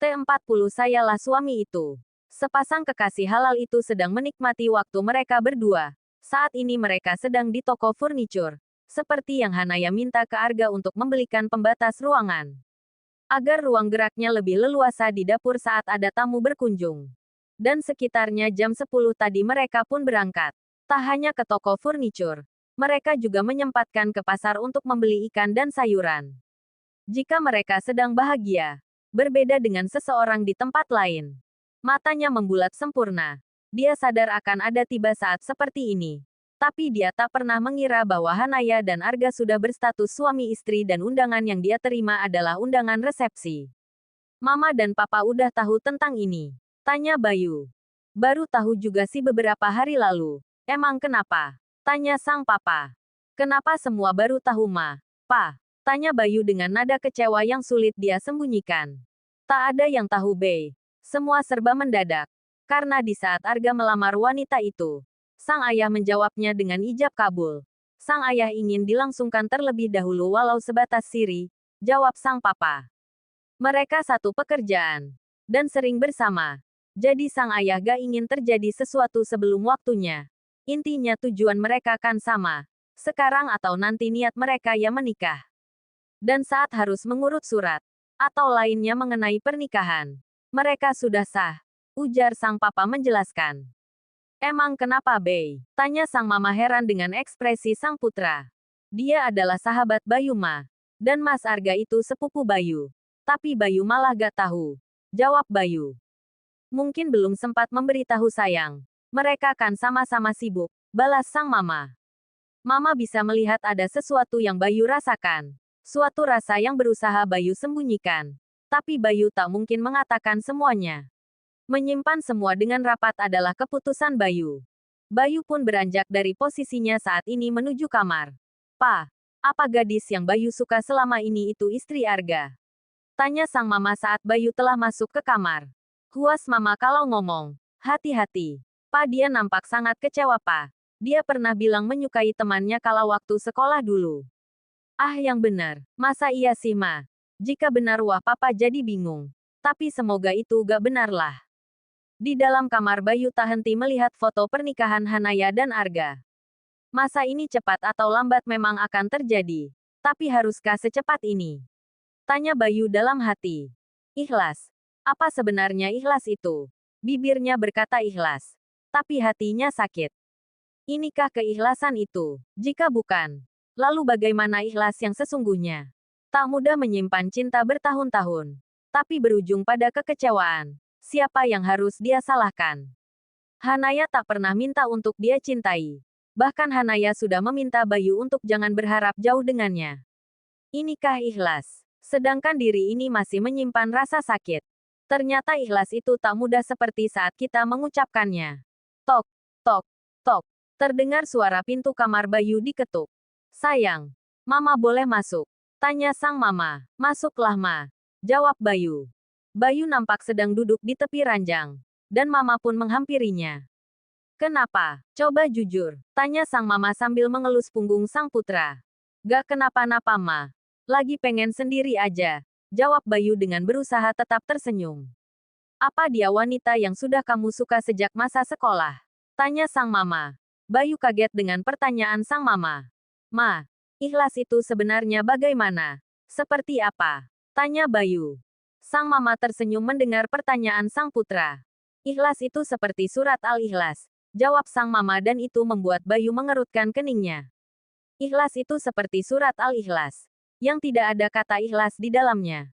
T40 sayalah suami itu. Sepasang kekasih halal itu sedang menikmati waktu mereka berdua. Saat ini mereka sedang di toko furniture. Seperti yang Hanaya minta ke Arga untuk membelikan pembatas ruangan. Agar ruang geraknya lebih leluasa di dapur saat ada tamu berkunjung. Dan sekitarnya jam 10 tadi mereka pun berangkat. Tak hanya ke toko furniture. Mereka juga menyempatkan ke pasar untuk membeli ikan dan sayuran. Jika mereka sedang bahagia. Berbeda dengan seseorang di tempat lain. Matanya membulat sempurna. Dia sadar akan ada tiba saat seperti ini. Tapi dia tak pernah mengira bahwa Hanaya dan Arga sudah berstatus suami istri dan undangan yang dia terima adalah undangan resepsi. Mama dan Papa udah tahu tentang ini. Tanya Bayu. Baru tahu juga sih beberapa hari lalu. Emang kenapa? Tanya sang papa. Kenapa semua baru tahu Ma? Pa? Tanya Bayu dengan nada kecewa yang sulit dia sembunyikan. Tak ada yang tahu Bei. Semua serba mendadak. Karena di saat Arga melamar wanita itu, sang ayah menjawabnya dengan ijab kabul. Sang ayah ingin dilangsungkan terlebih dahulu walau sebatas siri, jawab sang papa. Mereka satu pekerjaan. Dan sering bersama. Jadi sang ayah gak ingin terjadi sesuatu sebelum waktunya. Intinya tujuan mereka kan sama. Sekarang atau nanti niat mereka ya menikah. Dan saat harus mengurut surat, atau lainnya mengenai pernikahan. Mereka sudah sah, ujar sang papa menjelaskan. Emang kenapa Bei? Tanya sang mama heran dengan ekspresi sang putra. Dia adalah sahabat Bayu Ma. Dan Mas Arga itu sepupu Bayu. Tapi Bayu malah gak tahu. Jawab Bayu. Mungkin belum sempat memberitahu sayang. Mereka kan sama-sama sibuk, balas sang mama. Mama bisa melihat ada sesuatu yang Bayu rasakan. Suatu rasa yang berusaha Bayu sembunyikan. Tapi Bayu tak mungkin mengatakan semuanya. Menyimpan semua dengan rapat adalah keputusan Bayu. Bayu pun beranjak dari posisinya saat ini menuju kamar. Pa, apa gadis yang Bayu suka selama ini itu istri Arga? Tanya sang mama saat Bayu telah masuk ke kamar. Huas mama kalau ngomong. Hati-hati. Pa dia nampak sangat kecewa pa. Dia pernah bilang menyukai temannya kala waktu sekolah dulu. Ah yang benar, masa iya sih Ma? Jika benar wah papa jadi bingung. Tapi semoga itu gak benar lah. Di dalam kamar Bayu tak henti melihat foto pernikahan Hanaya dan Arga. Masa ini cepat atau lambat memang akan terjadi. Tapi haruskah secepat ini? Tanya Bayu dalam hati. Ikhlas. Apa sebenarnya ikhlas itu? Bibirnya berkata ikhlas. Tapi hatinya sakit. Inikah keikhlasan itu? Jika bukan, lalu bagaimana ikhlas yang sesungguhnya? Tak mudah menyimpan cinta bertahun-tahun. Tapi berujung pada kekecewaan. Siapa yang harus dia salahkan? Hanaya tak pernah minta untuk dia cintai. Bahkan Hanaya sudah meminta Bayu untuk jangan berharap jauh dengannya. Inikah ikhlas? Sedangkan diri ini masih menyimpan rasa sakit. Ternyata ikhlas itu tak mudah seperti saat kita mengucapkannya. Tok, tok, tok. Terdengar suara pintu kamar Bayu diketuk. Sayang, Mama boleh masuk? Tanya sang mama. Masuklah Ma. Jawab Bayu. Bayu nampak sedang duduk di tepi ranjang. Dan Mama pun menghampirinya. Kenapa? Coba jujur. Tanya sang mama sambil mengelus punggung sang putra. Gak kenapa-napa Ma. Lagi pengen sendiri aja. Jawab Bayu dengan berusaha tetap tersenyum. Apa dia wanita yang sudah kamu suka sejak masa sekolah? Tanya sang mama. Bayu kaget dengan pertanyaan sang mama. Ma, ikhlas itu sebenarnya bagaimana? Seperti apa? Tanya Bayu. Sang mama tersenyum mendengar pertanyaan sang putra. Ikhlas itu seperti surat Al-Ikhlas. Jawab sang mama dan itu membuat Bayu mengerutkan keningnya. Ikhlas itu seperti surat Al-Ikhlas. Yang tidak ada kata ikhlas di dalamnya.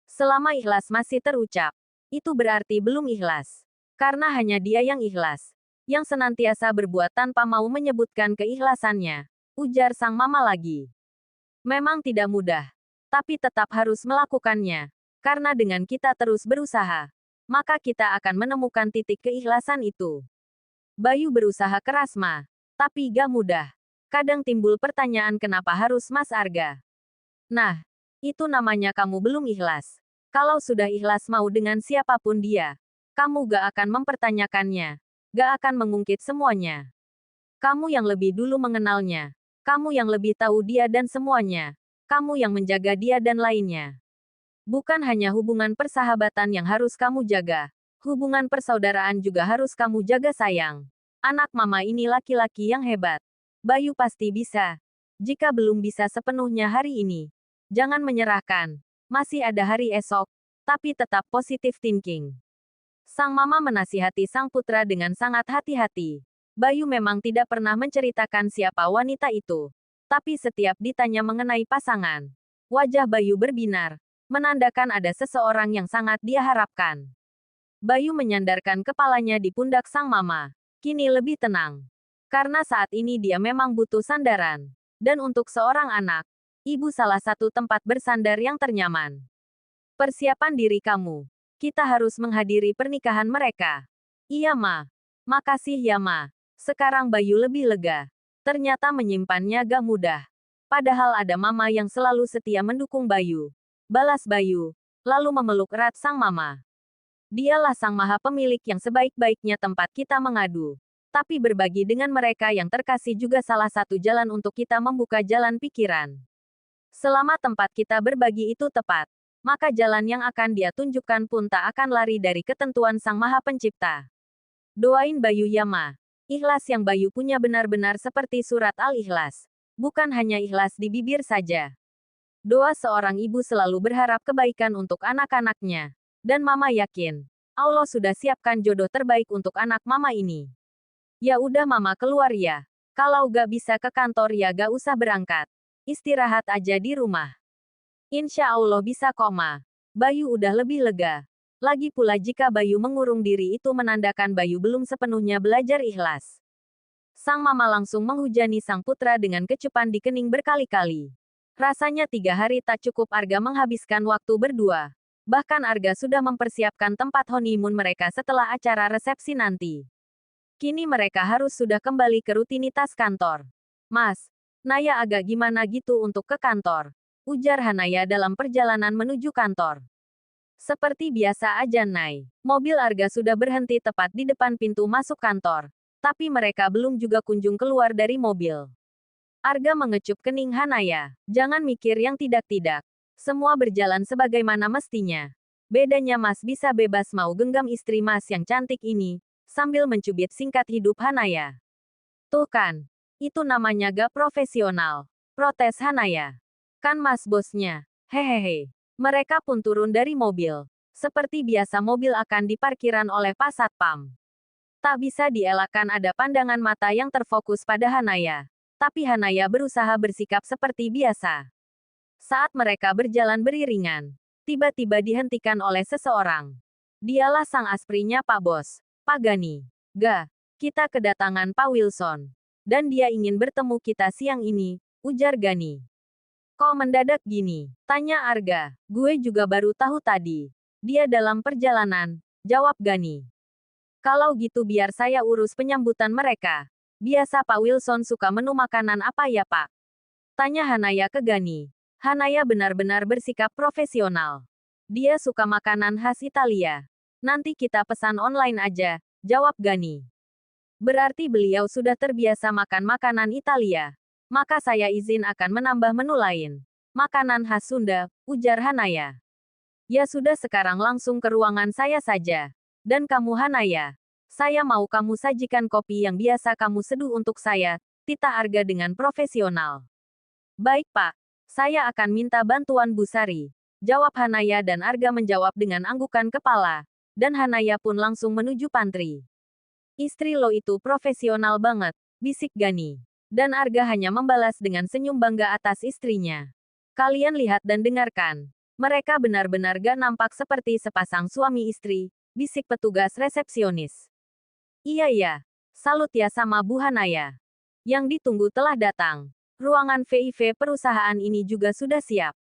Selama ikhlas masih terucap, itu berarti belum ikhlas. Karena hanya dia yang ikhlas. Yang senantiasa berbuat tanpa mau menyebutkan keikhlasannya. Ujar sang mama lagi. Memang tidak mudah. Tapi tetap harus melakukannya. Karena dengan kita terus berusaha, maka kita akan menemukan titik keikhlasan itu. Bayu berusaha keras Ma. Tapi gak mudah. Kadang timbul pertanyaan kenapa harus Mas Arga. Nah, itu namanya kamu belum ikhlas. Kalau sudah ikhlas mau dengan siapapun dia, kamu gak akan mempertanyakannya. Gak akan mengungkit semuanya. Kamu yang lebih dulu mengenalnya. Kamu yang lebih tahu dia dan semuanya. Kamu yang menjaga dia dan lainnya. Bukan hanya hubungan persahabatan yang harus kamu jaga. Hubungan persaudaraan juga harus kamu jaga sayang. Anak mama ini laki-laki yang hebat. Bayu pasti bisa. Jika belum bisa sepenuhnya hari ini, jangan menyerahkan. Masih ada hari esok, tapi tetap positive thinking. Sang mama menasihati sang putra dengan sangat hati-hati. Bayu memang tidak pernah menceritakan siapa wanita itu. Tapi setiap ditanya mengenai pasangan, wajah Bayu berbinar, menandakan ada seseorang yang sangat dia harapkan. Bayu menyandarkan kepalanya di pundak sang mama. Kini lebih tenang. Karena saat ini dia memang butuh sandaran. Dan untuk seorang anak, ibu salah satu tempat bersandar yang ternyaman. Persiapan diri kamu. Kita harus menghadiri pernikahan mereka. Iya, Ma. Makasih ya, Ma. Sekarang Bayu lebih lega. Ternyata menyimpannya gak mudah. Padahal ada mama yang selalu setia mendukung Bayu. Balas Bayu, lalu memeluk erat sang mama. Dialah sang maha pemilik yang sebaik-baiknya tempat kita mengadu. Tapi berbagi dengan mereka yang terkasih juga salah satu jalan untuk kita membuka jalan pikiran. Selama tempat kita berbagi itu tepat, maka jalan yang akan dia tunjukkan pun tak akan lari dari ketentuan Sang Maha Pencipta. Doain Bayu ya, Ma. Ikhlas yang Bayu punya benar-benar seperti surat Al-Ikhlas. Bukan hanya ikhlas di bibir saja. Doa seorang ibu selalu berharap kebaikan untuk anak-anaknya. Dan Mama yakin, Allah sudah siapkan jodoh terbaik untuk anak Mama ini. Ya udah Mama keluar ya. Kalau gak bisa ke kantor ya gak usah berangkat. Istirahat aja di rumah. Insya Allah bisa kok, Ma. Bayu udah lebih lega. Lagi pula jika Bayu mengurung diri itu menandakan Bayu belum sepenuhnya belajar ikhlas. Sang mama langsung menghujani sang putra dengan kecupan di kening berkali-kali. Rasanya 3 hari tak cukup Arga menghabiskan waktu berdua. Bahkan Arga sudah mempersiapkan tempat honeymoon mereka setelah acara resepsi nanti. Kini mereka harus sudah kembali ke rutinitas kantor. Mas, Naya agak gimana gitu untuk ke kantor, ujar Hanaya dalam perjalanan menuju kantor. Seperti biasa aja Nay. Mobil Arga sudah berhenti tepat di depan pintu masuk kantor. Tapi mereka belum juga kunjung keluar dari mobil. Arga mengecup kening Hanaya. Jangan mikir yang tidak-tidak. Semua berjalan sebagaimana mestinya. Bedanya Mas bisa bebas mau genggam istri Mas yang cantik ini, sambil mencubit singkat hidup Hanaya. Tuh kan, itu namanya gak profesional. Protes Hanaya. Kan Mas bosnya. Hehehe. Mereka pun turun dari mobil. Seperti biasa mobil akan diparkiran oleh Pak Satpam. Tak bisa dielakkan ada pandangan mata yang terfokus pada Hanaya. Tapi Hanaya berusaha bersikap seperti biasa. Saat mereka berjalan beriringan, tiba-tiba dihentikan oleh seseorang. Dialah sang asprinya Pak Bos, Pak Gani. Ga, kita kedatangan Pak Wilson. Dan dia ingin bertemu kita siang ini, ujar Gani. Kok mendadak gini? Tanya Arga. Gue juga baru tahu tadi. Dia dalam perjalanan, jawab Gani. Kalau gitu biar saya urus penyambutan mereka. Biasa Pak Wilson suka menu makanan apa ya Pak? Tanya Hanaya ke Gani. Hanaya benar-benar bersikap profesional. Dia suka makanan khas Italia. Nanti kita pesan online aja, jawab Gani. Berarti beliau sudah terbiasa makan makanan Italia. Maka saya izin akan menambah menu lain. Makanan khas Sunda, ujar Hanaya. Ya sudah sekarang langsung ke ruangan saya saja. Dan kamu Hanaya, saya mau kamu sajikan kopi yang biasa kamu seduh untuk saya, tita Arga dengan profesional. Baik Pak, saya akan minta bantuan Bu Sari, jawab Hanaya dan Arga menjawab dengan anggukan kepala, dan Hanaya pun langsung menuju pantry. Istri lo itu profesional banget, bisik Gani. Dan Arga hanya membalas dengan senyum bangga atas istrinya. Kalian lihat dan dengarkan. Mereka benar-benar gak nampak seperti sepasang suami istri, bisik petugas resepsionis. Iya, salut ya sama Bu Hanaya. Yang ditunggu telah datang. Ruangan VIP perusahaan ini juga sudah siap.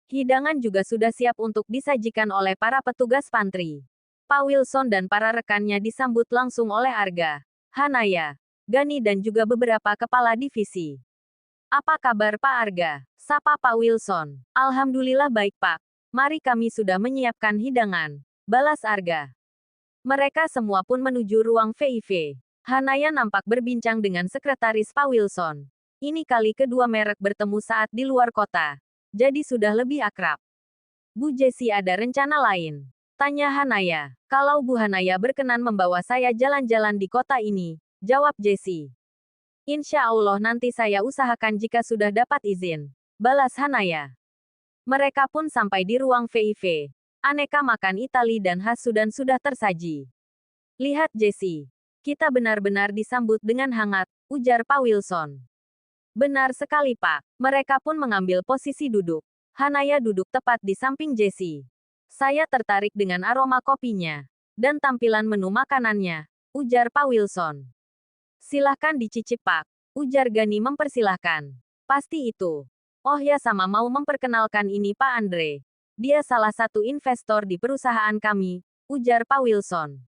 Hidangan juga sudah siap untuk disajikan oleh para petugas pantry. Pak Wilson dan para rekannya disambut langsung oleh Arga, Hanaya, Gani dan juga beberapa kepala divisi. Apa kabar Pak Arga? Sapa Pak Wilson. Alhamdulillah baik Pak. Mari kami sudah menyiapkan hidangan. Balas Arga. Mereka semua pun menuju ruang VIP. Hanaya nampak berbincang dengan sekretaris Pak Wilson. Ini kali kedua merek bertemu saat di luar kota. Jadi sudah lebih akrab. Bu Jessie ada rencana lain? Tanya Hanaya. Kalau Bu Hanaya berkenan membawa saya jalan-jalan di kota ini, jawab Jessie. Insya Allah nanti saya usahakan jika sudah dapat izin, balas Hanaya. Mereka pun sampai di ruang VIP. Aneka makan Itali dan khas Sudan sudah tersaji. Lihat Jessie. Kita benar-benar disambut dengan hangat, ujar Pak Wilson. Benar sekali Pak. Mereka pun mengambil posisi duduk. Hanaya duduk tepat di samping Jessie. Saya tertarik dengan aroma kopinya. Dan tampilan menu makanannya, ujar Pak Wilson. Silahkan dicicip Pak, ujar Gani mempersilahkan. Pasti itu. Oh ya sama mau memperkenalkan ini Pak Andre. Dia salah satu investor di perusahaan kami, ujar Pak Wilson.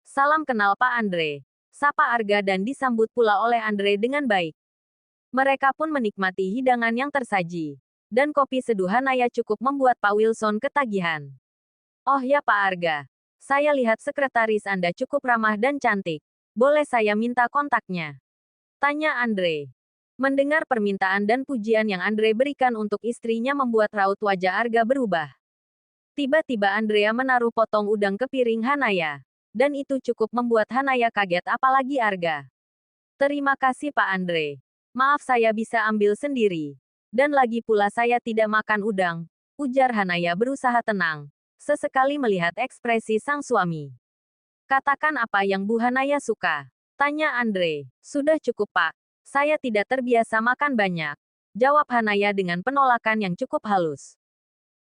Salam kenal Pak Andre. Sapa Arga dan disambut pula oleh Andre dengan baik. Mereka pun menikmati hidangan yang tersaji. Dan kopi seduh Hanaya cukup membuat Pak Wilson ketagihan. Oh ya Pak Arga. Saya lihat sekretaris Anda cukup ramah dan cantik. Boleh saya minta kontaknya? Tanya Andre. Mendengar permintaan dan pujian yang Andre berikan untuk istrinya membuat raut wajah Arga berubah. Tiba-tiba Andrea menaruh potong udang ke piring Hanaya. Dan itu cukup membuat Hanaya kaget apalagi Arga. Terima kasih Pak Andre. Maaf saya bisa ambil sendiri. Dan lagi pula saya tidak makan udang, ujar Hanaya berusaha tenang. Sesekali melihat ekspresi sang suami. Katakan apa yang Bu Hanaya suka. Tanya Andre. Sudah cukup Pak. Saya tidak terbiasa makan banyak. Jawab Hanaya dengan penolakan yang cukup halus.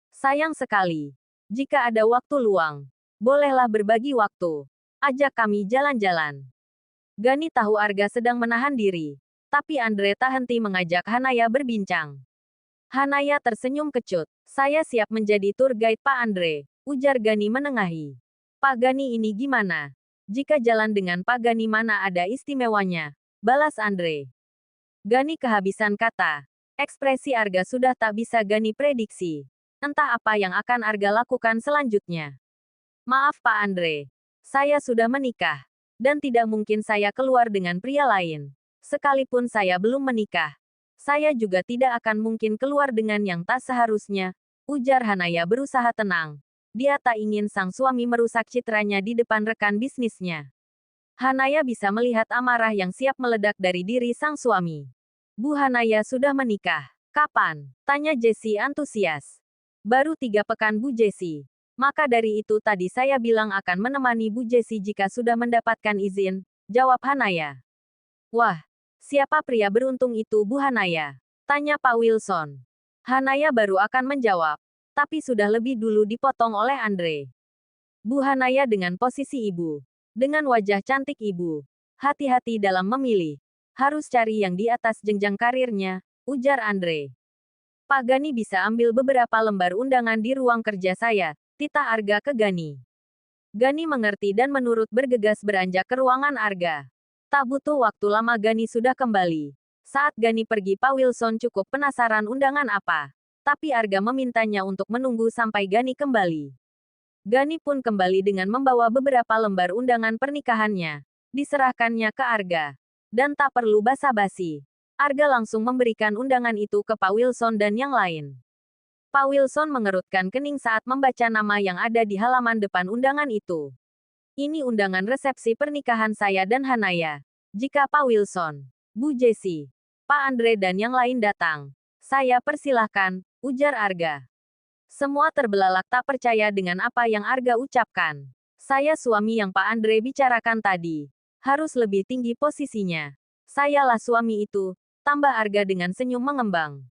Sayang sekali. Jika ada waktu luang, bolehlah berbagi waktu. Ajak kami jalan-jalan. Gani tahu Arga sedang menahan diri. Tapi Andre tak henti mengajak Hanaya berbincang. Hanaya tersenyum kecut. Saya siap menjadi tour guide Pak Andre, ujar Gani menengahi. Pak Gani ini gimana? Jika jalan dengan Pak Gani mana ada istimewanya? Balas Andre. Gani kehabisan kata. Ekspresi Arga sudah tak bisa Gani prediksi. Entah apa yang akan Arga lakukan selanjutnya. Maaf Pak Andre. Saya sudah menikah. Dan tidak mungkin saya keluar dengan pria lain. Sekalipun saya belum menikah. Saya juga tidak akan mungkin keluar dengan yang tak seharusnya. Ujar Hanaya berusaha tenang. Dia tak ingin sang suami merusak citranya di depan rekan bisnisnya. Hanaya bisa melihat amarah yang siap meledak dari diri sang suami. Bu Hanaya sudah menikah. Kapan? Tanya Jessie antusias. Baru 3 pekan Bu Jessie. Maka dari itu tadi saya bilang akan menemani Bu Jessie jika sudah mendapatkan izin, jawab Hanaya. Wah, siapa pria beruntung itu Bu Hanaya? Tanya Pak Wilson. Hanaya baru akan menjawab. Tapi sudah lebih dulu dipotong oleh Andre. Bu Hanaya dengan posisi ibu. Dengan wajah cantik ibu. Hati-hati dalam memilih. Harus cari yang di atas jenjang karirnya, ujar Andre. Pak Gani bisa ambil beberapa lembar undangan di ruang kerja saya, titah Arga ke Gani. Gani mengerti dan menurut bergegas beranjak ke ruangan Arga. Tak butuh waktu lama Gani sudah kembali. Saat Gani pergi Pak Wilson cukup penasaran undangan apa. Tapi Arga memintanya untuk menunggu sampai Gani kembali. Gani pun kembali dengan membawa beberapa lembar undangan pernikahannya. Diserahkannya ke Arga. Dan tak perlu basa-basi. Arga langsung memberikan undangan itu ke Pak Wilson dan yang lain. Pak Wilson mengerutkan kening saat membaca nama yang ada di halaman depan undangan itu. Ini undangan resepsi pernikahan saya dan Hanaya. Jika Pak Wilson, Bu Jessie, Pak Andre dan yang lain datang, saya persilahkan, ujar Arga. Semua terbelalak tak percaya dengan apa yang Arga ucapkan. Saya suami yang Pak Andre bicarakan tadi. Harus lebih tinggi posisinya. Sayalah suami itu, tambah Arga dengan senyum mengembang.